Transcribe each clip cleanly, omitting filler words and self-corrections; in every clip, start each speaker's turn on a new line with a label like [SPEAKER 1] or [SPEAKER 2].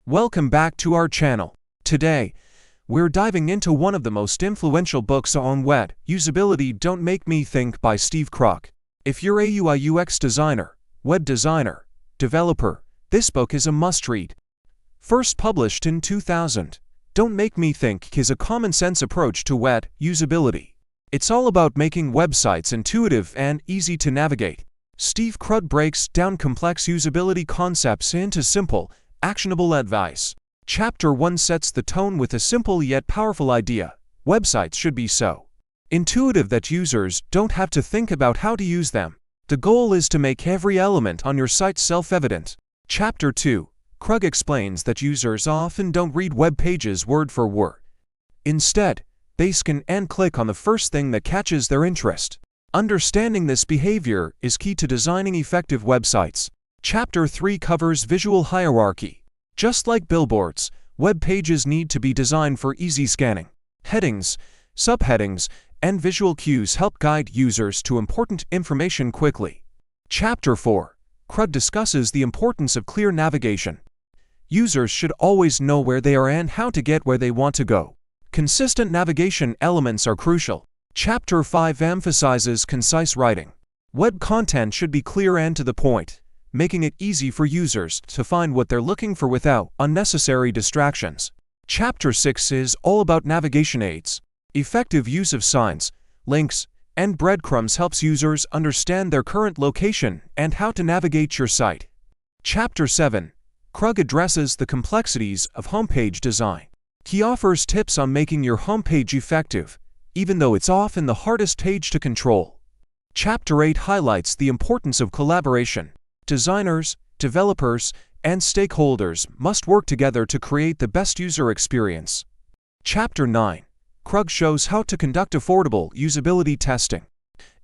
[SPEAKER 1] Welcome back to our channel. Today, we're diving into one of the most influential books on web, Usability, Don't Make Me Think by Steve Krug. If you're a UIUX designer, web designer, developer, this book is a must-read. First published in 2000, Don't Make Me Think is a common-sense approach to web usability. It's all about making websites intuitive and easy to navigate. Steve Krug breaks down complex usability concepts into simple, actionable advice. Chapter 1 sets the tone with a simple yet powerful idea. Websites should be so intuitive that users don't have to think about how to use them. The goal is to make every element on your site self-evident. Chapter 2, Krug explains that users often don't read web pages word for word. Instead, they scan and click on the first thing that catches their interest. Understanding this behavior is key to designing effective websites. Chapter 3 covers visual hierarchy. Just like billboards, web pages need to be designed for easy scanning. Headings, subheadings, and visual cues help guide users to important information quickly. Chapter 4, Krug discusses the importance of clear navigation. Users should always know where they are and how to get where they want to go. Consistent navigation elements are crucial. Chapter 5 emphasizes concise writing. Web content should be clear and to the point, making it easy for users to find what they're looking for without unnecessary distractions. Chapter 6 is all about navigation aids. Effective use of signs, links, and breadcrumbs helps users understand their current location and how to navigate your site. Chapter 7, Krug addresses the complexities of homepage design. He offers tips on making your homepage effective, even though it's often the hardest page to control. Chapter 8 highlights the importance of collaboration. Designers, developers, and stakeholders must work together to create the best user experience. Chapter 9, Krug shows how to conduct affordable usability testing.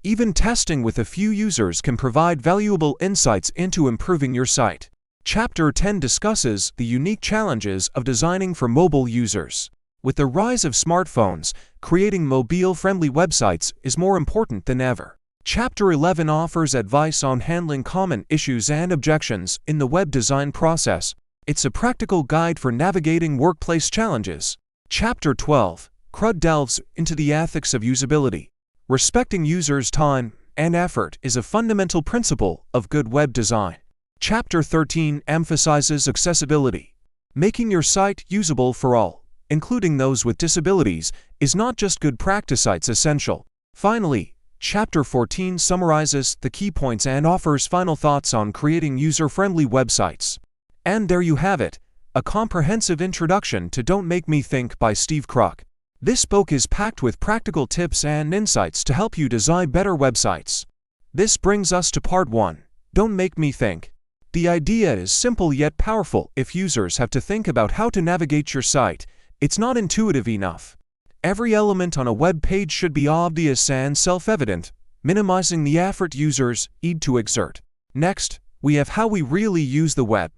[SPEAKER 1] Even testing with a few users can provide valuable insights into improving your site. Chapter 10 discusses the unique challenges of designing for mobile users. With the rise of smartphones, creating mobile-friendly websites is more important than ever. Chapter 11 offers advice on handling common issues and objections in the web design process. It's a practical guide for navigating workplace challenges. Chapter 12, Krug delves into the ethics of usability. Respecting users' time and effort is a fundamental principle of good web design. Chapter 13 emphasizes accessibility. Making your site usable for all, including those with disabilities, is not just good practice, it's essential. Finally, Chapter 14 summarizes the key points and offers final thoughts on creating user-friendly websites. And there you have it, a comprehensive introduction to Don't Make Me Think by Steve Krug. This book is packed with practical tips and insights to help you design better websites. This brings us to part 1, Don't Make Me Think. The idea is simple yet powerful. If users have to think about how to navigate your site, it's not intuitive enough. Every element on a web page should be obvious and self-evident, minimizing the effort users need to exert. Next, we have how we really use the web.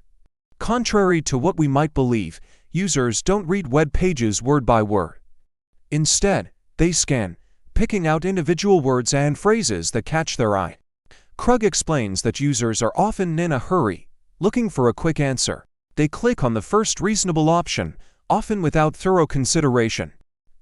[SPEAKER 1] Contrary to what we might believe, users don't read web pages word by word. Instead, they scan, picking out individual words and phrases that catch their eye. Krug explains that users are often in a hurry, looking for a quick answer. They click on the first reasonable option, often without thorough consideration.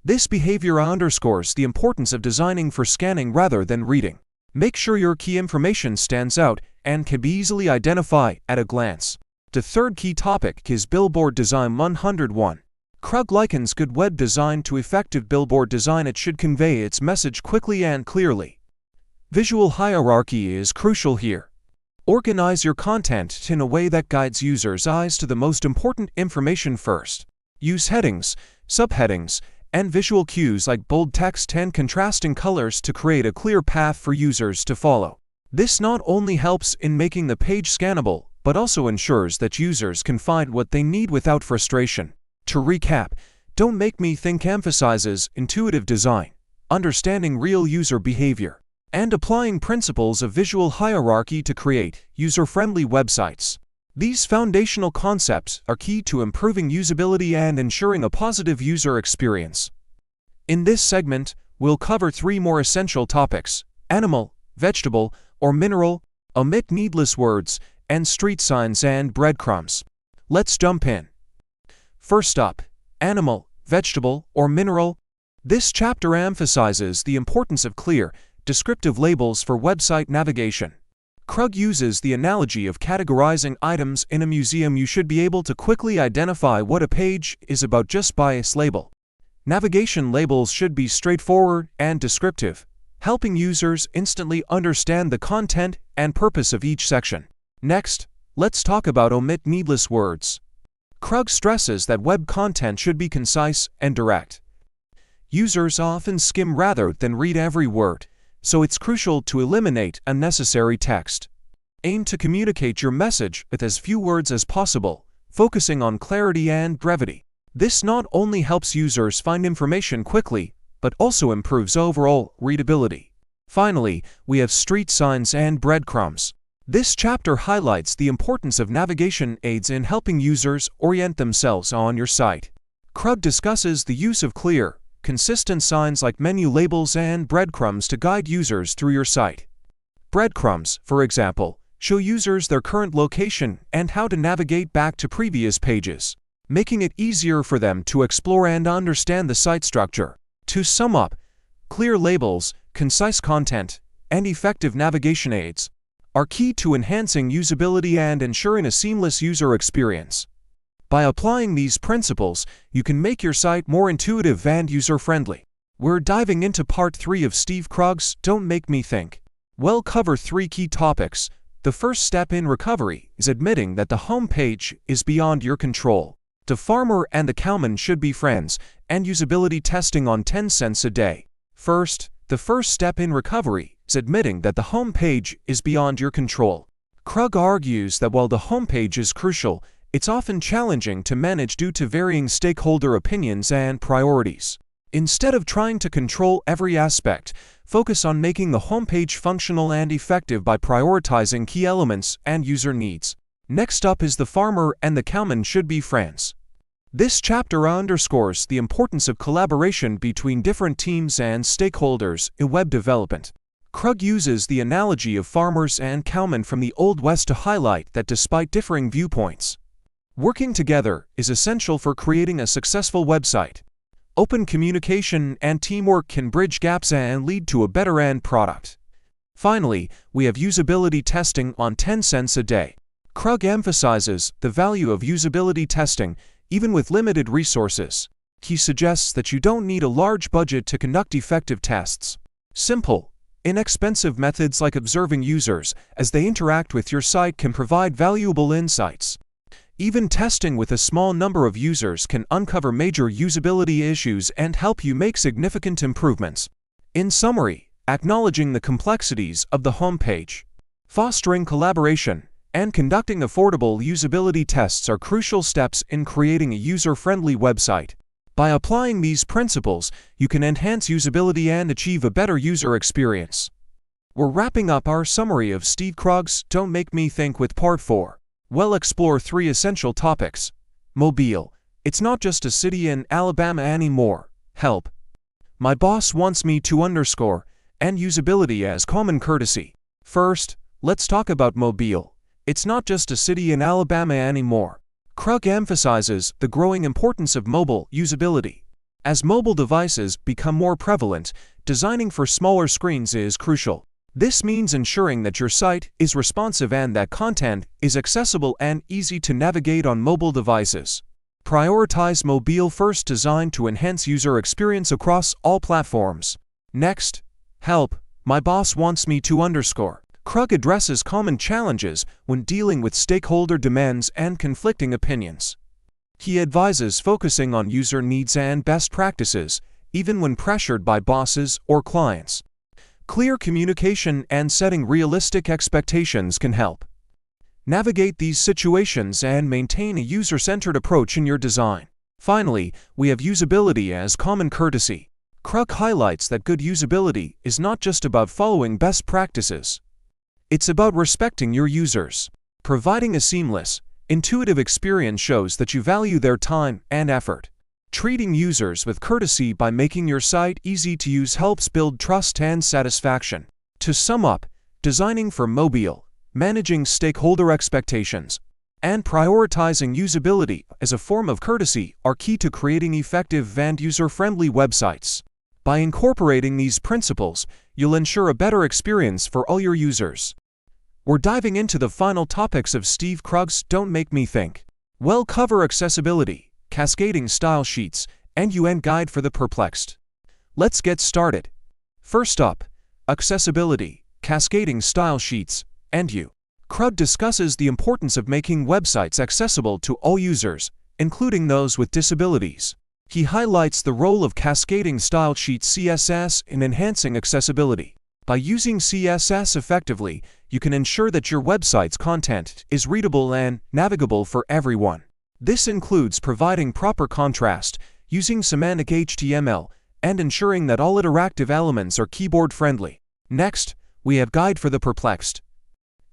[SPEAKER 1] This behavior underscores the importance of designing for scanning rather than reading. Make sure your key information stands out and can be easily identified at a glance. The third key topic is billboard design 101. Krug likens good web design to effective billboard design. It should convey its message quickly and clearly. Visual hierarchy is crucial here. Organize your content in a way that guides users' eyes to the most important information first. Use headings, subheadings, and visual cues like bold text and contrasting colors to create a clear path for users to follow. This not only helps in making the page scannable, but also ensures that users can find what they need without frustration. To recap, Don't Make Me Think emphasizes intuitive design, understanding real user behavior, and applying principles of visual hierarchy to create user-friendly websites. These foundational concepts are key to improving usability and ensuring a positive user experience. In this segment, we'll cover 3 more essential topics: animal, vegetable, or mineral, omit needless words, and street signs and breadcrumbs. Let's jump in. First up, animal, vegetable, or mineral. This chapter emphasizes the importance of clear, descriptive labels for website navigation. Krug uses the analogy of categorizing items in a museum. You should be able to quickly identify what a page is about just by its label. Navigation labels should be straightforward and descriptive, helping users instantly understand the content and purpose of each section. Next, let's talk about omit needless words. Krug stresses that web content should be concise and direct. Users often skim rather than read every word, so it's crucial to eliminate unnecessary text. Aim to communicate your message with as few words as possible, focusing on clarity and brevity. This not only helps users find information quickly, but also improves overall readability. Finally, we have street signs and breadcrumbs. This chapter highlights the importance of navigation aids in helping users orient themselves on your site. Krug discusses the use of clear, consistent signs like menu labels and breadcrumbs to guide users through your site. Breadcrumbs, for example, show users their current location and how to navigate back to previous pages, making it easier for them to explore and understand the site structure. To sum up, clear labels, concise content, and effective navigation aids are key to enhancing usability and ensuring a seamless user experience. By applying these principles, you can make your site more intuitive and user-friendly. We're diving into part 3 of Steve Krug's Don't Make Me Think. We'll cover 3 key topics. The first step in recovery is admitting that the home page is beyond your control. The farmer and the cowman should be friends, and usability testing on 10 cents a day. First, the first step in recovery is admitting that the home page is beyond your control. Krug argues that while the home page is crucial, it's often challenging to manage due to varying stakeholder opinions and priorities. Instead of trying to control every aspect, focus on making the homepage functional and effective by prioritizing key elements and user needs. Next up is the farmer and the cowman should be friends. This chapter underscores the importance of collaboration between different teams and stakeholders in web development. Krug uses the analogy of farmers and cowmen from the Old West to highlight that despite differing viewpoints, working together is essential for creating a successful website. Open communication and teamwork can bridge gaps and lead to a better end product. Finally, we have usability testing on 10 cents a day. Krug emphasizes the value of usability testing even with limited resources. He suggests that you don't need a large budget to conduct effective tests. Simple, inexpensive methods like observing users as they interact with your site can provide valuable insights. Even testing with a small number of users can uncover major usability issues and help you make significant improvements. In summary, acknowledging the complexities of the homepage, fostering collaboration, and conducting affordable usability tests are crucial steps in creating a user-friendly website. By applying these principles, you can enhance usability and achieve a better user experience. We're wrapping up our summary of Steve Krug's Don't Make Me Think with Part 4. We'll explore 3 essential topics. Mobile. It's not just a city in Alabama anymore. Help. My boss wants me to underscore. And usability as common courtesy. First, let's talk about mobile. It's not just a city in Alabama anymore. Krug emphasizes the growing importance of mobile usability. As mobile devices become more prevalent, designing for smaller screens is crucial. This means ensuring that your site is responsive and that content is accessible and easy to navigate on mobile devices. Prioritize mobile-first design to enhance user experience across all platforms. Next, help. My boss wants me to underscore. Krug addresses common challenges when dealing with stakeholder demands and conflicting opinions. He advises focusing on user needs and best practices, even when pressured by bosses or clients. Clear communication and setting realistic expectations can help navigate these situations and maintain a user-centered approach in your design. Finally, we have usability as common courtesy. Krug highlights that good usability is not just about following best practices. It's about respecting your users. Providing a seamless, intuitive experience shows that you value their time and effort. Treating users with courtesy by making your site easy to use helps build trust and satisfaction. To sum up, designing for mobile, managing stakeholder expectations, and prioritizing usability as a form of courtesy are key to creating effective and user-friendly websites. By incorporating these principles, you'll ensure a better experience for all your users. We're diving into the final topics of Steve Krug's Don't Make Me Think. We'll cover accessibility, cascading style sheets, and UN guide for the perplexed. Let's get started. First up, accessibility, cascading style sheets, and UIUX. Krug discusses the importance of making websites accessible to all users, including those with disabilities. He highlights the role of cascading style sheets (CSS) in enhancing accessibility. By using CSS effectively, you can ensure that your website's content is readable and navigable for everyone. This includes providing proper contrast, using semantic HTML, and ensuring that all interactive elements are keyboard-friendly. Next, we have Guide for the Perplexed.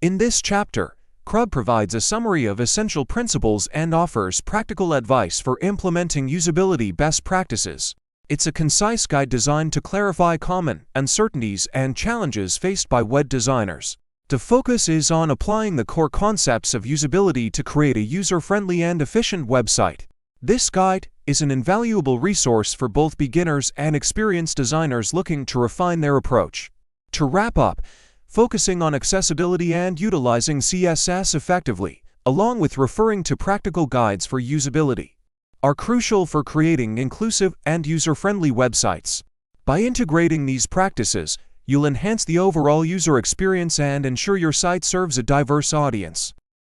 [SPEAKER 1] In this chapter, Krug provides a summary of essential principles and offers practical advice for implementing usability best practices. It's a concise guide designed to clarify common uncertainties and challenges faced by web designers. The focus is on applying the core concepts of usability to create a user-friendly and efficient website. This guide is an invaluable resource for both beginners and experienced designers looking to refine their approach. To wrap up, focusing on accessibility and utilizing CSS effectively, along with referring to practical guides for usability, are crucial for creating inclusive and user-friendly websites. By integrating these practices, you'll enhance the overall user experience and ensure your site serves a diverse audience.